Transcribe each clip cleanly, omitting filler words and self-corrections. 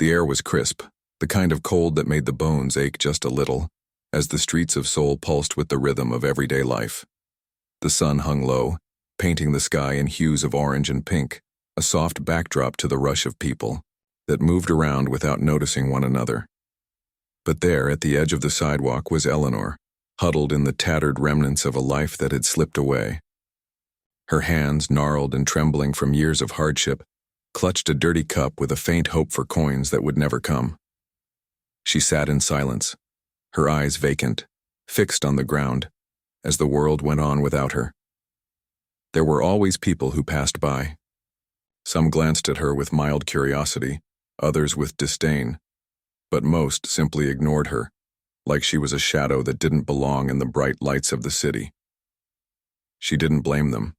The air was crisp, the kind of cold that made the bones ache just a little, as the streets of Seoul pulsed with the rhythm of everyday life. The sun hung low, painting the sky in hues of orange and pink, a soft backdrop to the rush of people that moved around without noticing one another. But there, at the edge of the sidewalk, was Eleanor, huddled in the tattered remnants of a life that had slipped away. Her hands, gnarled and trembling from years of hardship, clutched a dirty cup with a faint hope for coins that would never come. She sat in silence, her eyes vacant, fixed on the ground, as the world went on without her. There were always people who passed by. Some glanced at her with mild curiosity, others with disdain, but most simply ignored her, like she was a shadow that didn't belong in the bright lights of the city. She didn't blame them.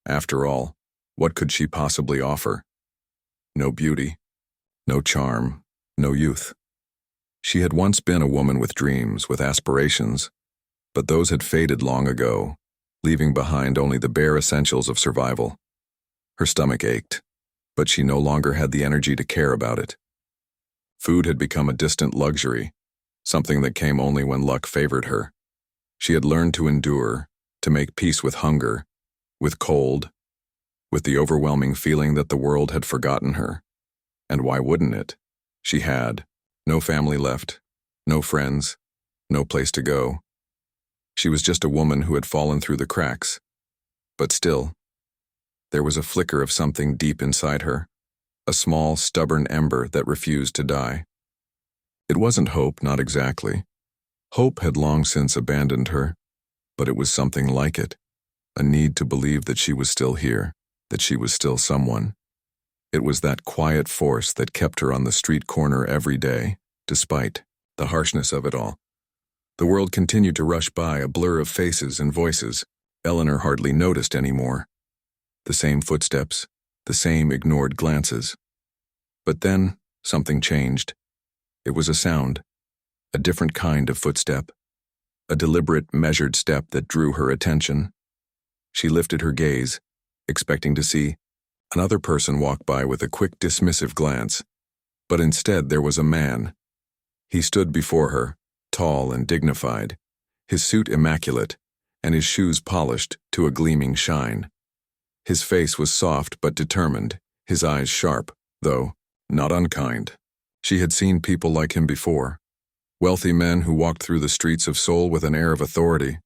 After all, what could she possibly offer? No beauty, no charm, no youth. She had once been a woman with dreams, with aspirations, but those had faded long ago, leaving behind only the bare essentials of survival. Her stomach ached, but she no longer had the energy to care about it. Food had become a distant luxury, something that came only when luck favored her. She had learned to endure, to make peace with hunger, with cold, with the overwhelming feeling that the world had forgotten her. And why wouldn't it? She had no family left, no friends, no place to go. She was just a woman who had fallen through the cracks. But still, there was a flicker of something deep inside her, a small, stubborn ember that refused to die. It wasn't hope, not exactly. Hope had long since abandoned her, but it was something like it, a need to believe that she was still here, that she was still someone. It was that quiet force that kept her on the street corner every day, despite the harshness of it all. The world continued to rush by, a blur of faces and voices. Eleanor hardly noticed anymore. The same footsteps, the same ignored glances. But then, something changed. It was a sound, a different kind of footstep, a deliberate, measured step that drew her attention. She lifted her gaze, expecting to see another person walk by with a quick, dismissive glance. But instead there was a man. He stood before her, tall and dignified, his suit immaculate, and his shoes polished to a gleaming shine. His face was soft but determined, his eyes sharp, though not unkind. She had seen people like him before, wealthy men who walked through the streets of Seoul with an air of authority,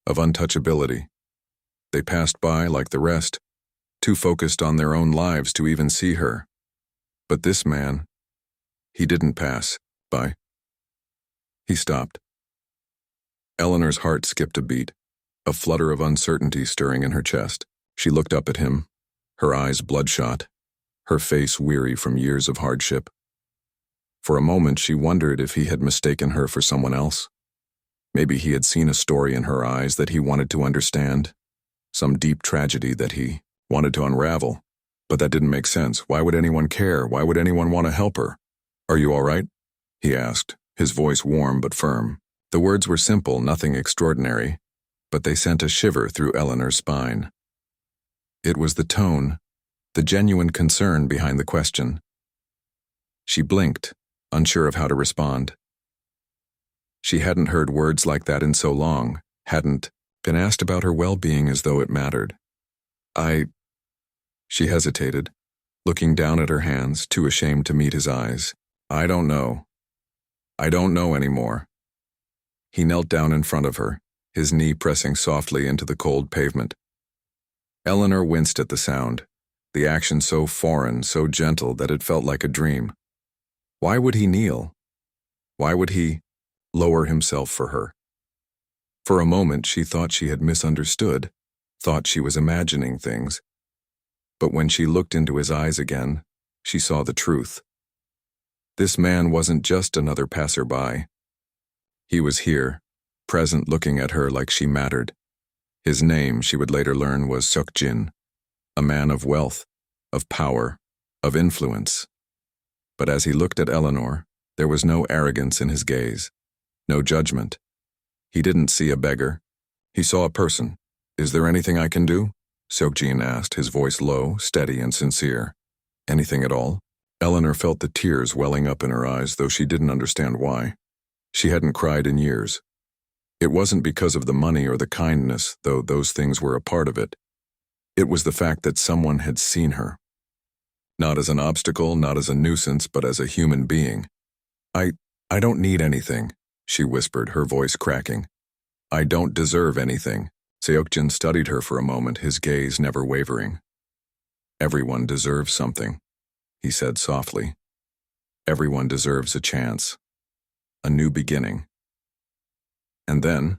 of untouchability. They passed by like the rest, too focused on their own lives to even see her. But this man, he didn't pass by. He stopped. Eleanor's heart skipped a beat, a flutter of uncertainty stirring in her chest. She looked up at him, her eyes bloodshot, her face weary from years of hardship. For a moment she wondered if he had mistaken her for someone else. Maybe he had seen a story in her eyes that he wanted to understand, some deep tragedy that he wanted to unravel. But that didn't make sense. Why would anyone care? Why would anyone want to help her? "Are you all right?" he asked, his voice warm but firm. The words were simple, nothing extraordinary, but they sent a shiver through Eleanor's spine. It was the tone, the genuine concern behind the question. She blinked, unsure of how to respond. She hadn't heard words like that in so long, hadn't been asked about her well-being as though it mattered. She hesitated, looking down at her hands, too ashamed to meet his eyes. "I don't know. I don't know anymore." He knelt down in front of her, his knee pressing softly into the cold pavement. Eleanor winced at the sound, the action so foreign, so gentle that it felt like a dream. Why would he kneel? Why would he lower himself for her? For a moment she thought she had misunderstood, thought she was imagining things. But when she looked into his eyes again, she saw the truth. This man wasn't just another passerby. He was here, present, looking at her like she mattered. His name, she would later learn, was Seokjin, a man of wealth, of power, of influence. But as he looked at Eleanor, there was no arrogance in his gaze, no judgment. He didn't see a beggar. He saw a person. "Is there anything I can do?" Seokjin asked, his voice low, steady, and sincere. "Anything at all?" Eleanor felt the tears welling up in her eyes, though she didn't understand why. She hadn't cried in years. It wasn't because of the money or the kindness, though those things were a part of it. It was the fact that someone had seen her. Not as an obstacle, not as a nuisance, but as a human being. I don't need anything, she whispered, her voice cracking. I don't deserve anything. Seokjin studied her for a moment, his gaze never wavering. Everyone deserves something, he said softly. Everyone deserves a chance. A new beginning. And then,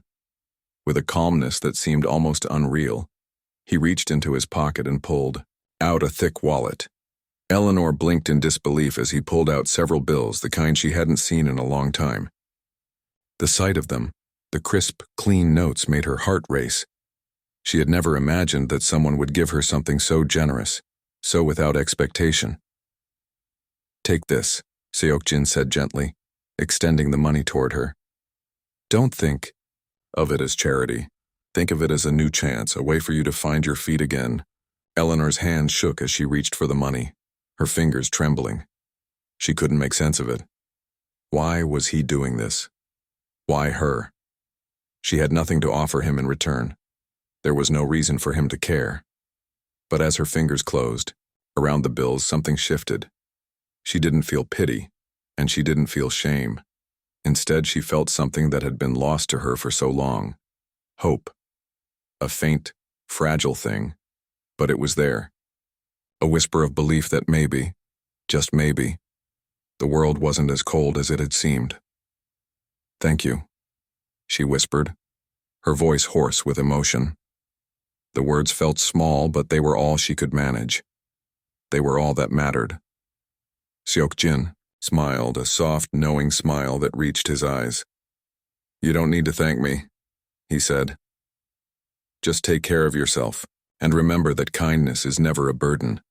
with a calmness that seemed almost unreal, he reached into his pocket and pulled out a thick wallet. Eleanor blinked in disbelief as he pulled out several bills, the kind she hadn't seen in a long time. The sight of them, the crisp, clean notes, made her heart race. She had never imagined that someone would give her something so generous, so without expectation. Take this, Seokjin said gently, extending the money toward her. Don't think of it as charity. Think of it as a new chance, a way for you to find your feet again. Eleanor's hand shook as she reached for the money, her fingers trembling. She couldn't make sense of it. Why was he doing this? Why her? She had nothing to offer him in return. There was no reason for him to care. But as her fingers closed, around the bills, something shifted. She didn't feel pity, and she didn't feel shame. Instead, she felt something that had been lost to her for so long. Hope. A faint, fragile thing, but it was there. A whisper of belief that maybe, just maybe, the world wasn't as cold as it had seemed. Thank you, she whispered, her voice hoarse with emotion. The words felt small, but they were all she could manage. They were all that mattered. Seokjin smiled, a soft, knowing smile that reached his eyes. You don't need to thank me, he said. Just take care of yourself, and remember that kindness is never a burden.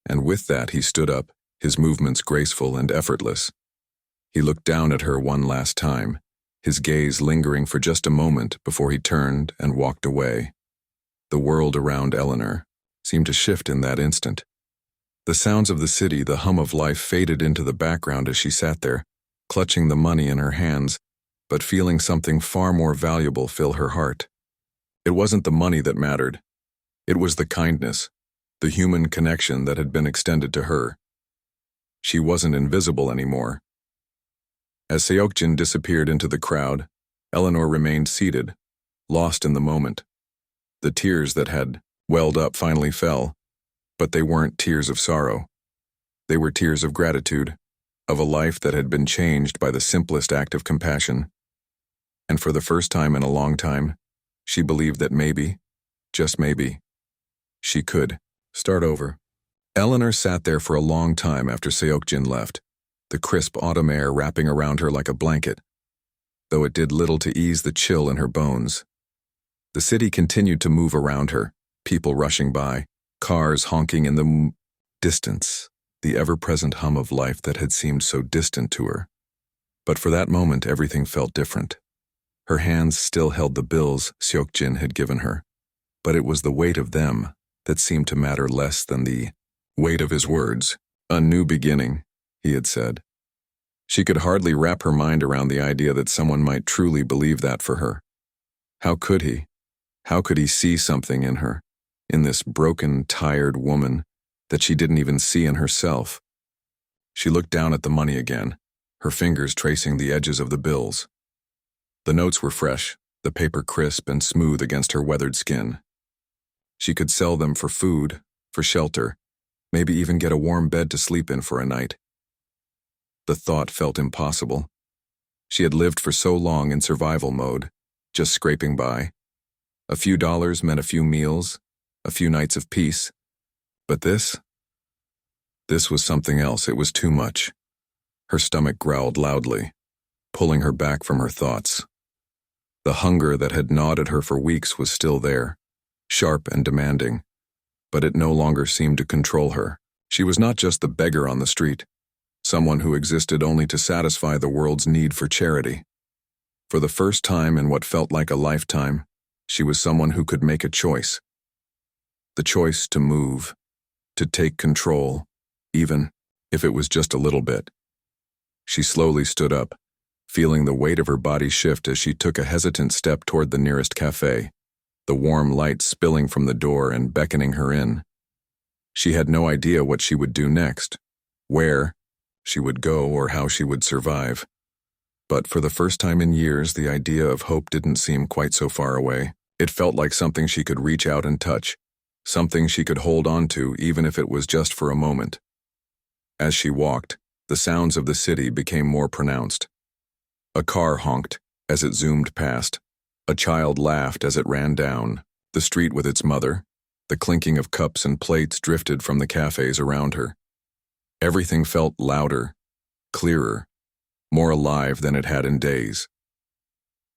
And with that, he stood up, his movements graceful and effortless. He looked down at her one last time, his gaze lingering for just a moment before he turned and walked away. The world around Eleanor seemed to shift in that instant. The sounds of the city, the hum of life faded into the background as she sat there, clutching the money in her hands, but feeling something far more valuable fill her heart. It wasn't the money that mattered. It was the kindness, the human connection that had been extended to her. She wasn't invisible anymore. As Seokjin disappeared into the crowd, Eleanor remained seated, lost in the moment. The tears that had welled up finally fell, but they weren't tears of sorrow. They were tears of gratitude, of a life that had been changed by the simplest act of compassion. And for the first time in a long time, she believed that maybe, just maybe, she could start over. Eleanor sat there for a long time after Seokjin left, the crisp autumn air wrapping around her like a blanket, though it did little to ease the chill in her bones. The city continued to move around her, people rushing by, cars honking in the distance, the ever-present hum of life that had seemed so distant to her. But for that moment, everything felt different. Her hands still held the bills Seokjin had given her, but it was the weight of them that seemed to matter less than the weight of his words. A new beginning, he had said. She could hardly wrap her mind around the idea that someone might truly believe that for her. How could he? How could he see something in her, in this broken, tired woman, that she didn't even see in herself? She looked down at the money again, her fingers tracing the edges of the bills. The notes were fresh, the paper crisp and smooth against her weathered skin. She could sell them for food, for shelter, maybe even get a warm bed to sleep in for a night. The thought felt impossible. She had lived for so long in survival mode, just scraping by. A few dollars meant a few meals, a few nights of peace. But this was something else. It was too much. Her stomach growled loudly, pulling her back from her thoughts. The hunger that had gnawed at her for weeks was still there, sharp and demanding, but it no longer seemed to control her. She was not just the beggar on the street, someone who existed only to satisfy the world's need for charity. For the first time in what felt like a lifetime, she was someone who could make a choice. The choice to move, to take control, even if it was just a little bit. She slowly stood up, feeling the weight of her body shift as she took a hesitant step toward the nearest cafe, the warm light spilling from the door and beckoning her in. She had no idea what she would do next, where she would go, or how she would survive. But for the first time in years, the idea of hope didn't seem quite so far away. It felt like something she could reach out and touch, something she could hold on to even if it was just for a moment. As she walked, the sounds of the city became more pronounced. A car honked as it zoomed past. A child laughed as it ran down the street with its mother. The clinking of cups and plates drifted from the cafes around her. Everything felt louder, clearer, more alive than it had in days.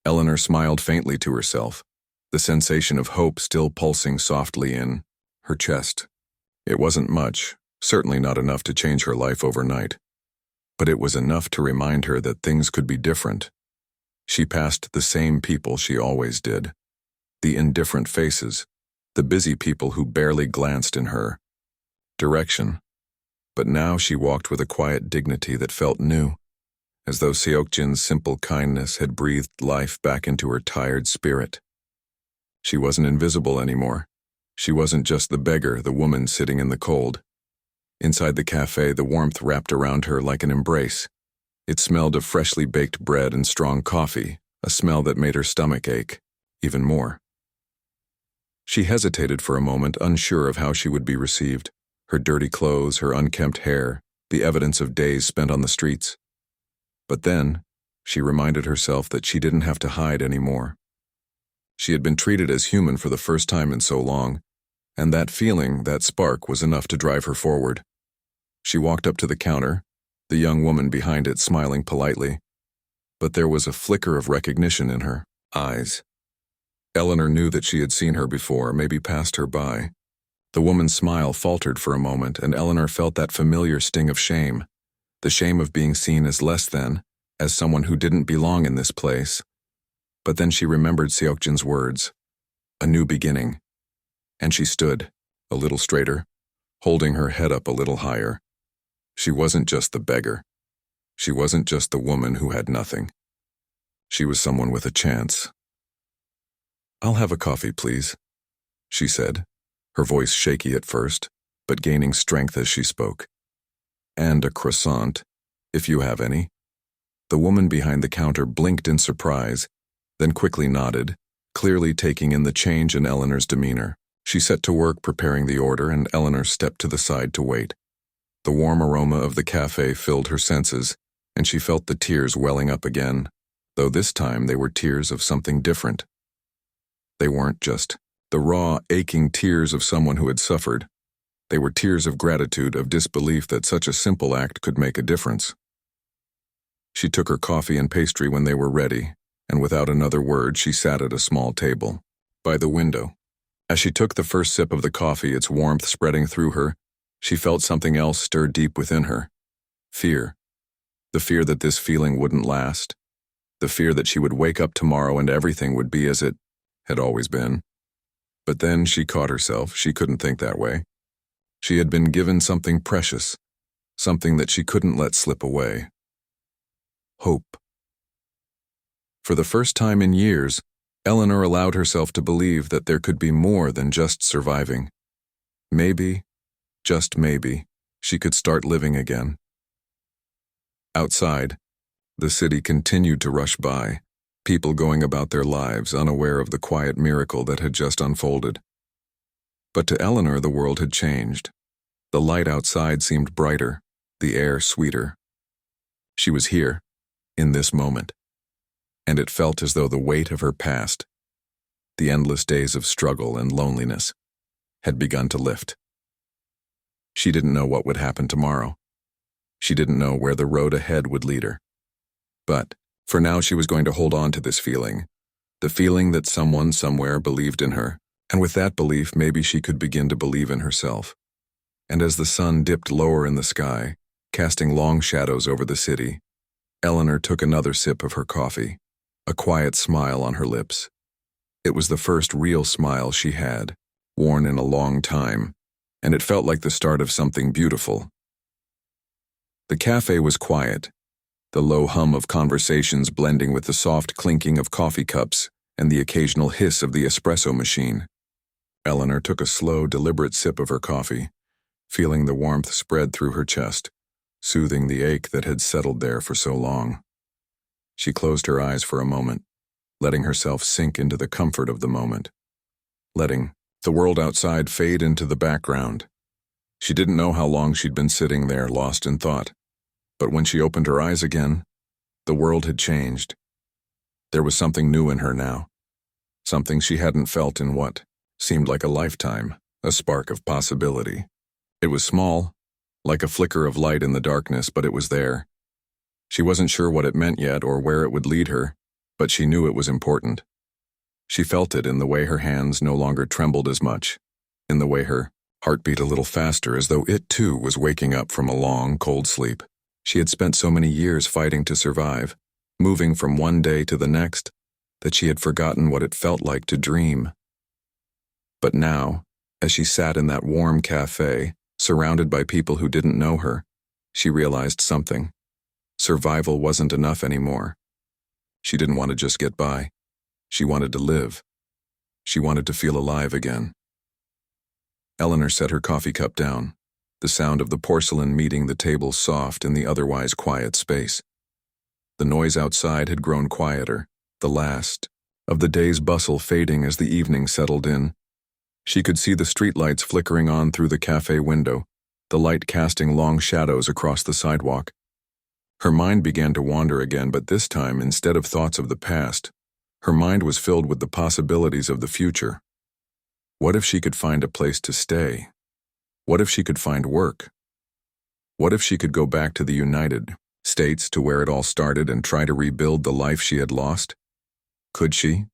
Eleanor smiled faintly to herself, the sensation of hope still pulsing softly in her chest. It wasn't much, certainly not enough to change her life overnight, but it was enough to remind her that things could be different. She passed the same people she always did, the indifferent faces, the busy people who barely glanced in her direction. But now she walked with a quiet dignity that felt new, as though Seokjin's simple kindness had breathed life back into her tired spirit. She wasn't invisible anymore. She wasn't just the beggar, the woman sitting in the cold. Inside the cafe, the warmth wrapped around her like an embrace. It smelled of freshly baked bread and strong coffee, a smell that made her stomach ache, even more. She hesitated for a moment, unsure of how she would be received. Her dirty clothes, her unkempt hair, the evidence of days spent on the streets. But then, she reminded herself that she didn't have to hide anymore. She had been treated as human for the first time in so long, and that feeling, that spark, was enough to drive her forward. She walked up to the counter, the young woman behind it smiling politely, but there was a flicker of recognition in her eyes. Eleanor knew that she had seen her before, maybe passed her by. The woman's smile faltered for a moment, and Eleanor felt that familiar sting of shame, the shame of being seen as less than, as someone who didn't belong in this place. But then she remembered Seokjin's words, a new beginning, and she stood, a little straighter, holding her head up a little higher. She wasn't just the beggar. She wasn't just the woman who had nothing. She was someone with a chance. "I'll have a coffee, please," she said, her voice shaky at first, but gaining strength as she spoke. "And a croissant, if you have any." The woman behind the counter blinked in surprise, then quickly nodded, clearly taking in the change in Eleanor's demeanor. She set to work preparing the order, and Eleanor stepped to the side to wait. The warm aroma of the cafe filled her senses, and she felt the tears welling up again, though this time they were tears of something different. They weren't just the raw, aching tears of someone who had suffered. They were tears of gratitude, of disbelief that such a simple act could make a difference. She took her coffee and pastry when they were ready, and without another word she sat at a small table, by the window. As she took the first sip of the coffee, its warmth spreading through her, she felt something else stir deep within her. Fear. The fear that this feeling wouldn't last. The fear that she would wake up tomorrow and everything would be as it had always been. But then she caught herself. She couldn't think that way. She had been given something precious, something that she couldn't let slip away. Hope. For the first time in years, Eleanor allowed herself to believe that there could be more than just surviving. Maybe, just maybe, she could start living again. Outside, the city continued to rush by, people going about their lives unaware of the quiet miracle that had just unfolded. But to Eleanor, the world had changed. The light outside seemed brighter, the air sweeter. She was here, in this moment, and it felt as though the weight of her past, the endless days of struggle and loneliness, had begun to lift. She didn't know what would happen tomorrow. She didn't know where the road ahead would lead her. But for now she was going to hold on to this feeling, the feeling that someone somewhere believed in her, and with that belief maybe she could begin to believe in herself. And as the sun dipped lower in the sky, casting long shadows over the city, Eleanor took another sip of her coffee, a quiet smile on her lips. It was the first real smile she had, worn in a long time, and it felt like the start of something beautiful. The cafe was quiet, the low hum of conversations blending with the soft clinking of coffee cups and the occasional hiss of the espresso machine. Eleanor took a slow, deliberate sip of her coffee, feeling the warmth spread through her chest, soothing the ache that had settled there for so long. She closed her eyes for a moment, letting herself sink into the comfort of the moment, letting the world outside fade into the background. She didn't know how long she'd been sitting there, lost in thought, but when she opened her eyes again, the world had changed. There was something new in her now, something she hadn't felt in what seemed like a lifetime, a spark of possibility. It was small, like a flicker of light in the darkness, but it was there. She wasn't sure what it meant yet or where it would lead her, but she knew it was important. She felt it in the way her hands no longer trembled as much, in the way her heart beat a little faster, as though it too was waking up from a long, cold sleep. She had spent so many years fighting to survive, moving from one day to the next, that she had forgotten what it felt like to dream. But now, as she sat in that warm cafe, surrounded by people who didn't know her, she realized something. Survival wasn't enough anymore. She didn't want to just get by. She wanted to live. She wanted to feel alive again. Eleanor set her coffee cup down, the sound of the porcelain meeting the table soft in the otherwise quiet space. The noise outside had grown quieter, the last of the day's bustle fading as the evening settled in. She could see the streetlights flickering on through the cafe window, the light casting long shadows across the sidewalk. Her mind began to wander again, but this time, instead of thoughts of the past, her mind was filled with the possibilities of the future. What if she could find a place to stay? What if she could find work? What if she could go back to the United States, to where it all started, and try to rebuild the life she had lost? Could she?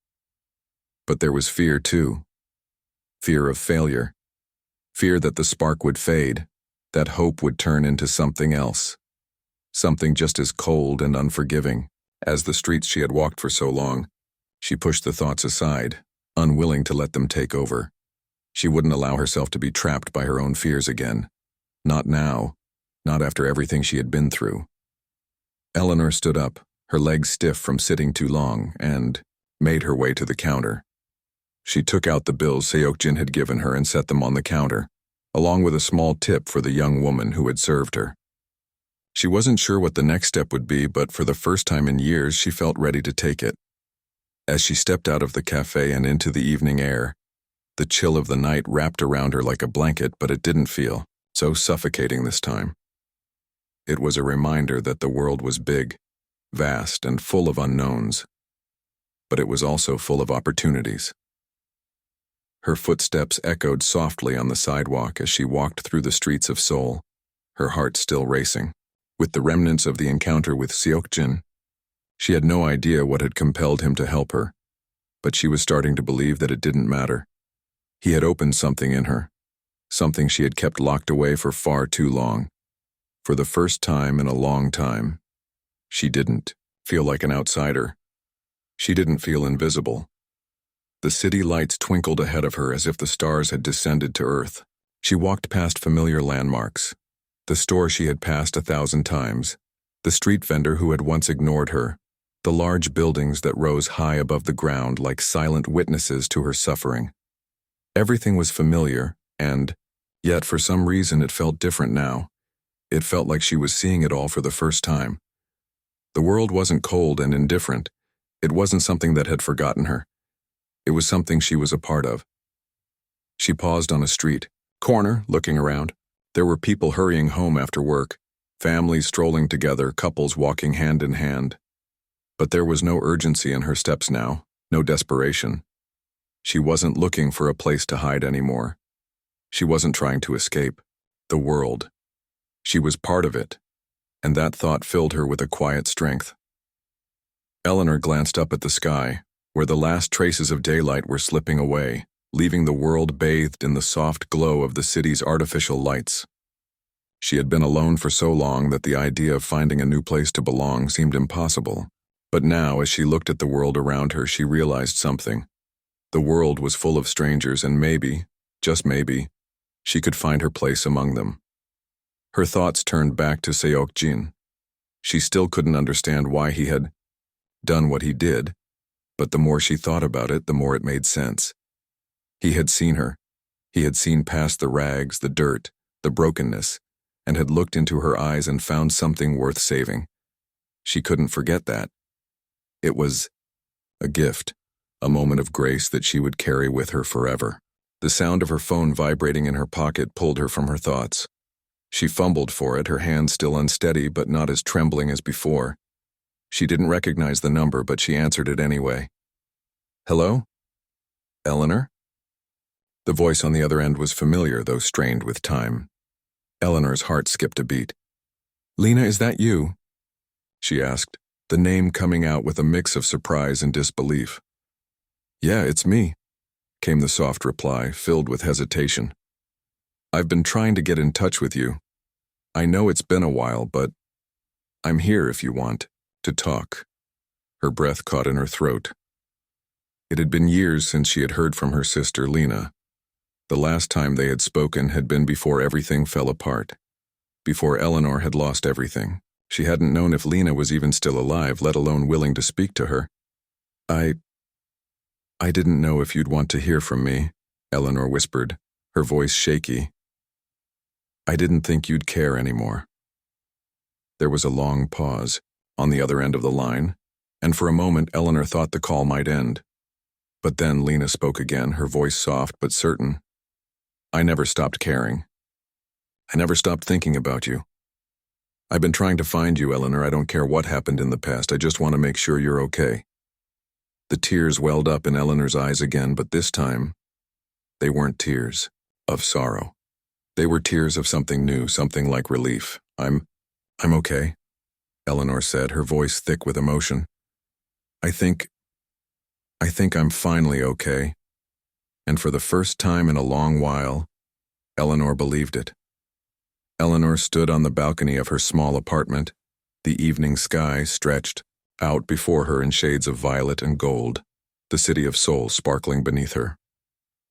But there was fear too. Fear of failure. Fear that the spark would fade, that hope would turn into something else. Something just as cold and unforgiving as the streets she had walked for so long. She pushed the thoughts aside, unwilling to let them take over. She wouldn't allow herself to be trapped by her own fears again. Not now, not after everything she had been through. Eleanor stood up, her legs stiff from sitting too long, and made her way to the counter. She took out the bills Seokjin had given her and set them on the counter, along with a small tip for the young woman who had served her. She wasn't sure what the next step would be, but for the first time in years she felt ready to take it. As she stepped out of the cafe and into the evening air, the chill of the night wrapped around her like a blanket, but it didn't feel so suffocating this time. It was a reminder that the world was big, vast, and full of unknowns, but it was also full of opportunities. Her footsteps echoed softly on the sidewalk as she walked through the streets of Seoul, her heart still racing. With the remnants of the encounter with Seokjin, she had no idea what had compelled him to help her, but she was starting to believe that it didn't matter. He had opened something in her, something she had kept locked away for far too long. For the first time in a long time, she didn't feel like an outsider. She didn't feel invisible. The city lights twinkled ahead of her as if the stars had descended to earth. She walked past familiar landmarks, the store she had passed 1,000 times, the street vendor who had once ignored her, the large buildings that rose high above the ground like silent witnesses to her suffering. Everything was familiar, and yet for some reason it felt different now. It felt like she was seeing it all for the first time. The world wasn't cold and indifferent. It wasn't something that had forgotten her. It was something she was a part of. She paused on a street corner, looking around. There were people hurrying home after work, families strolling together, couples walking hand in hand. But there was no urgency in her steps now, no desperation. She wasn't looking for a place to hide anymore. She wasn't trying to escape the world. She was part of it, and that thought filled her with a quiet strength. Eleanor glanced up at the sky, where the last traces of daylight were slipping away, leaving the world bathed in the soft glow of the city's artificial lights. She had been alone for so long that the idea of finding a new place to belong seemed impossible. But now, as she looked at the world around her, she realized something. The world was full of strangers, and maybe, just maybe, she could find her place among them. Her thoughts turned back to Seok-jin. She still couldn't understand why he had done what he did, but the more she thought about it, the more it made sense. He had seen her. He had seen past the rags, the dirt, the brokenness, and had looked into her eyes and found something worth saving. She couldn't forget that. It was a gift, a moment of grace that she would carry with her forever. The sound of her phone vibrating in her pocket pulled her from her thoughts. She fumbled for it, her hand still unsteady but not as trembling as before. She didn't recognize the number, but she answered it anyway. "Hello? Eleanor?" The voice on the other end was familiar, though strained with time. Eleanor's heart skipped a beat. "Lena, is that you?" she asked, the name coming out with a mix of surprise and disbelief. "Yeah, it's me," came the soft reply, filled with hesitation. "I've been trying to get in touch with you. I know it's been a while, but I'm here if you want to talk." Her breath caught in her throat. It had been years since she had heard from her sister, Lena. The last time they had spoken had been before everything fell apart, before Eleanor had lost everything. She hadn't known if Lena was even still alive, let alone willing to speak to her. I didn't know if you'd want to hear from me," Eleanor whispered, her voice shaky. "I didn't think you'd care anymore." There was a long pause on the other end of the line, and for a moment Eleanor thought the call might end. But then Lena spoke again, her voice soft but certain. "I never stopped caring. I never stopped thinking about you. I've been trying to find you, Eleanor. I don't care what happened in the past. I just want to make sure you're okay." The tears welled up in Eleanor's eyes again, but this time, they weren't tears of sorrow. They were tears of something new, something like relief. I'm okay," Eleanor said, her voice thick with emotion. I think I'm finally okay." And for the first time in a long while, Eleanor believed it. Eleanor stood on the balcony of her small apartment, the evening sky stretched out before her in shades of violet and gold, the city of Seoul sparkling beneath her.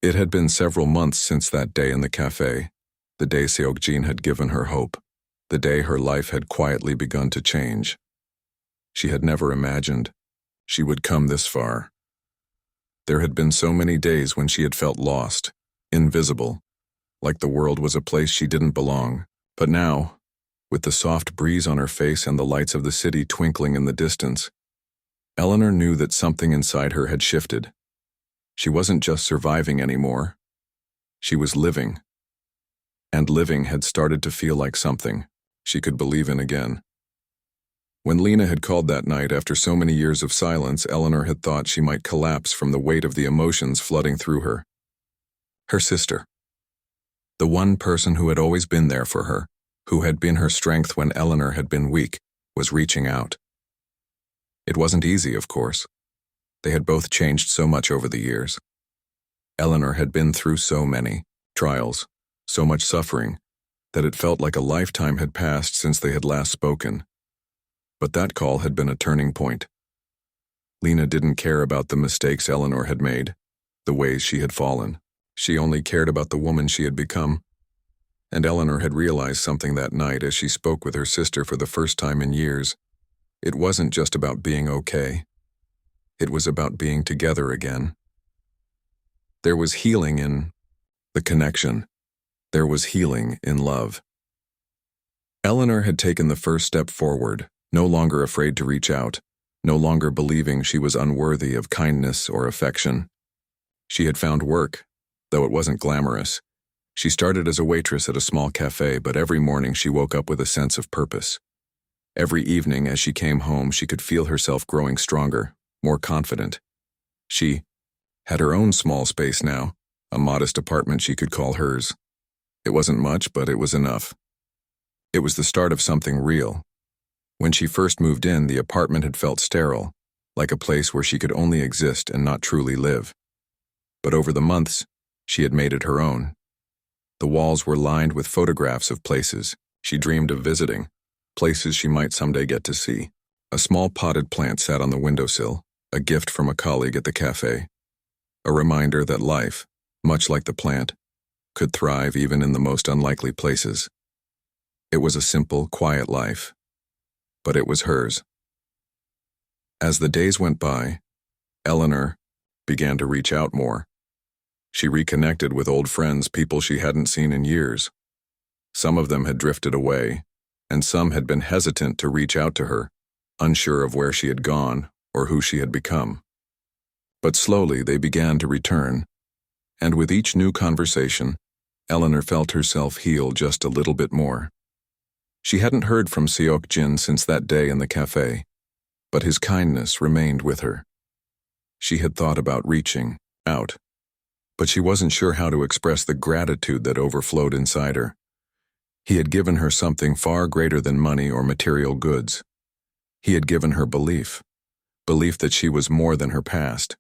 It had been several months since that day in the cafe, the day Seok-jin had given her hope, the day her life had quietly begun to change. She had never imagined she would come this far. There had been so many days when she had felt lost, invisible, like the world was a place she didn't belong. But now, with the soft breeze on her face and the lights of the city twinkling in the distance, Eleanor knew that something inside her had shifted. She wasn't just surviving anymore. She was living. And living had started to feel like something she could believe in again. When Lena had called that night, after so many years of silence, Eleanor had thought she might collapse from the weight of the emotions flooding through her. Her sister. The one person who had always been there for her, who had been her strength when Eleanor had been weak, was reaching out. It wasn't easy, of course. They had both changed so much over the years. Eleanor had been through so many trials, so much suffering, that it felt like a lifetime had passed since they had last spoken. But that call had been a turning point. Lena didn't care about the mistakes Eleanor had made, the ways she had fallen. She only cared about the woman she had become. And Eleanor had realized something that night as she spoke with her sister for the first time in years. It wasn't just about being okay. It was about being together again. There was healing in the connection. There was healing in love. Eleanor had taken the first step forward, no longer afraid to reach out, no longer believing she was unworthy of kindness or affection. She had found work, though it wasn't glamorous. She started as a waitress at a small cafe, but every morning she woke up with a sense of purpose. Every evening as she came home, she could feel herself growing stronger, more confident. She had her own small space now, a modest apartment she could call hers. It wasn't much, but it was enough. It was the start of something real. When she first moved in, the apartment had felt sterile, like a place where she could only exist and not truly live. But over the months, she had made it her own. The walls were lined with photographs of places she dreamed of visiting, places she might someday get to see. A small potted plant sat on the windowsill, a gift from a colleague at the cafe. A reminder that life, much like the plant, could thrive even in the most unlikely places. It was a simple, quiet life, but it was hers. As the days went by, Eleanor began to reach out more. She reconnected with old friends, people she hadn't seen in years. Some of them had drifted away, and some had been hesitant to reach out to her, unsure of where she had gone or who she had become. But slowly they began to return, and with each new conversation, Eleanor felt herself heal just a little bit more. She hadn't heard from Seok Jin since that day in the cafe, but his kindness remained with her. She had thought about reaching out, but she wasn't sure how to express the gratitude that overflowed inside her. He had given her something far greater than money or material goods. He had given her belief that she was more than her past,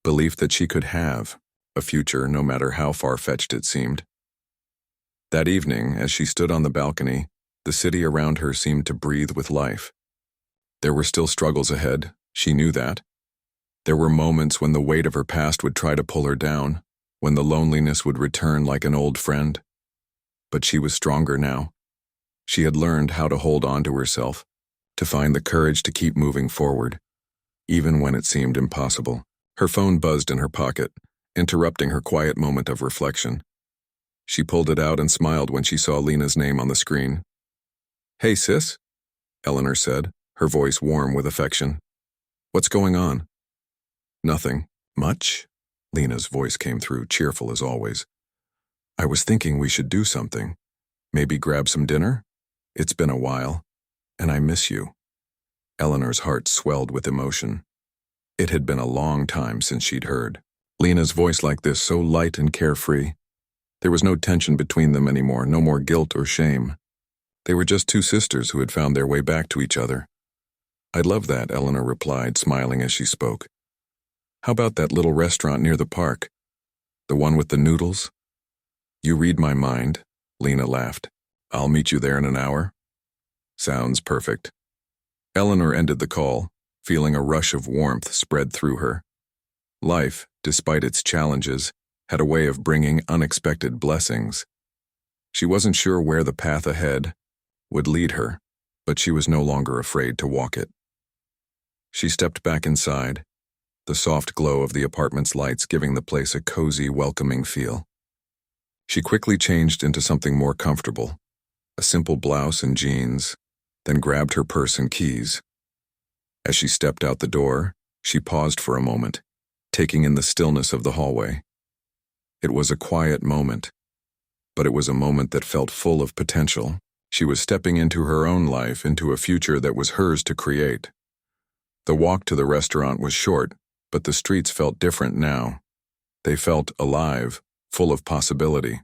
belief that she could have a future no matter how far-fetched it seemed. That evening, as she stood on the balcony, the city around her seemed to breathe with life. There were still struggles ahead, she knew that. There were moments when the weight of her past would try to pull her down, when the loneliness would return like an old friend. But she was stronger now. She had learned how to hold on to herself, to find the courage to keep moving forward, even when it seemed impossible. Her phone buzzed in her pocket, interrupting her quiet moment of reflection. She pulled it out and smiled when she saw Lena's name on the screen. "Hey, sis," Eleanor said, her voice warm with affection. "What's going on?" "Nothing. Much?" Lena's voice came through, cheerful as always. "I was thinking we should do something. Maybe grab some dinner? It's been a while, and I miss you." Eleanor's heart swelled with emotion. It had been a long time since she'd heard Lena's voice like this, so light and carefree. There was no tension between them anymore, no more guilt or shame. They were just two sisters who had found their way back to each other. "I'd love that," Eleanor replied, smiling as she spoke. "How about that little restaurant near the park? The one with the noodles?" "You read my mind," Lena laughed. "I'll meet you there in an hour." "Sounds perfect." Eleanor ended the call, feeling a rush of warmth spread through her. Life, despite its challenges, had a way of bringing unexpected blessings. She wasn't sure where the path ahead would lead her, but she was no longer afraid to walk it. She stepped back inside, the soft glow of the apartment's lights giving the place a cozy, welcoming feel. She quickly changed into something more comfortable, a simple blouse and jeans, then grabbed her purse and keys. As she stepped out the door, she paused for a moment, taking in the stillness of the hallway. It was a quiet moment, but it was a moment that felt full of potential. She was stepping into her own life, into a future that was hers to create. The walk to the restaurant was short, but the streets felt different now. They felt alive, full of possibility.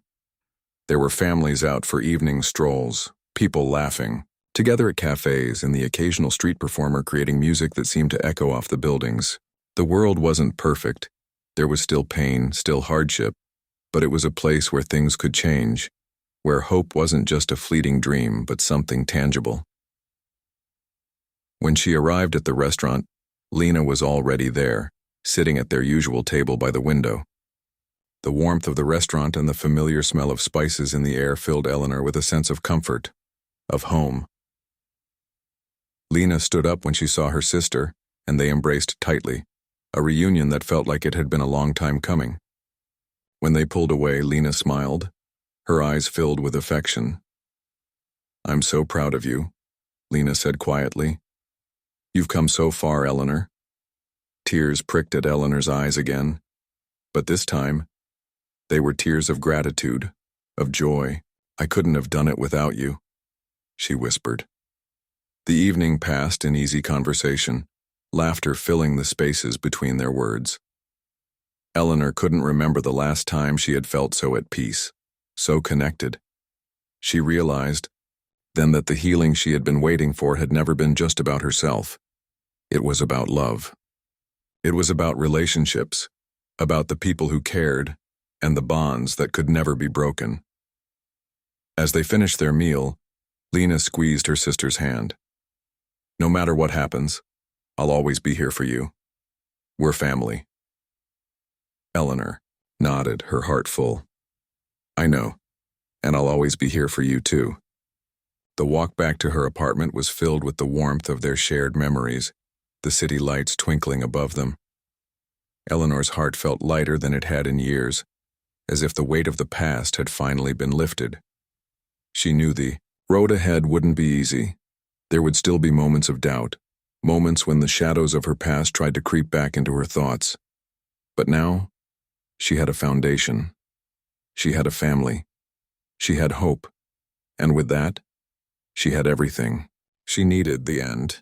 There were families out for evening strolls, people laughing, together at cafes, and the occasional street performer creating music that seemed to echo off the buildings. The world wasn't perfect. There was still pain, still hardship, but it was a place where things could change, where hope wasn't just a fleeting dream, but something tangible. When she arrived at the restaurant, Lena was already there, sitting at their usual table by the window. The warmth of the restaurant and the familiar smell of spices in the air filled Eleanor with a sense of comfort, of home. Lena stood up when she saw her sister, and they embraced tightly, a reunion that felt like it had been a long time coming. When they pulled away, Lena smiled, her eyes filled with affection. "I'm so proud of you," Lena said quietly. "You've come so far, Eleanor." Tears pricked at Eleanor's eyes again, but this time, they were tears of gratitude, of joy. "I couldn't have done it without you," she whispered. The evening passed in easy conversation, laughter filling the spaces between their words. Eleanor couldn't remember the last time she had felt so at peace, so connected. She realized then that the healing she had been waiting for had never been just about herself. It was about love. It was about relationships, about the people who cared, and the bonds that could never be broken. As they finished their meal, Lena squeezed her sister's hand. "No matter what happens, I'll always be here for you. We're family." Eleanor nodded, her heart full. "I know, and I'll always be here for you too." The walk back to her apartment was filled with the warmth of their shared memories, the city lights twinkling above them. Eleanor's heart felt lighter than it had in years, as if the weight of the past had finally been lifted. She knew the road ahead wouldn't be easy. There would still be moments of doubt, moments when the shadows of her past tried to creep back into her thoughts. But now, she had a foundation. She had a family. She had hope. And with that, she had everything she needed. The end.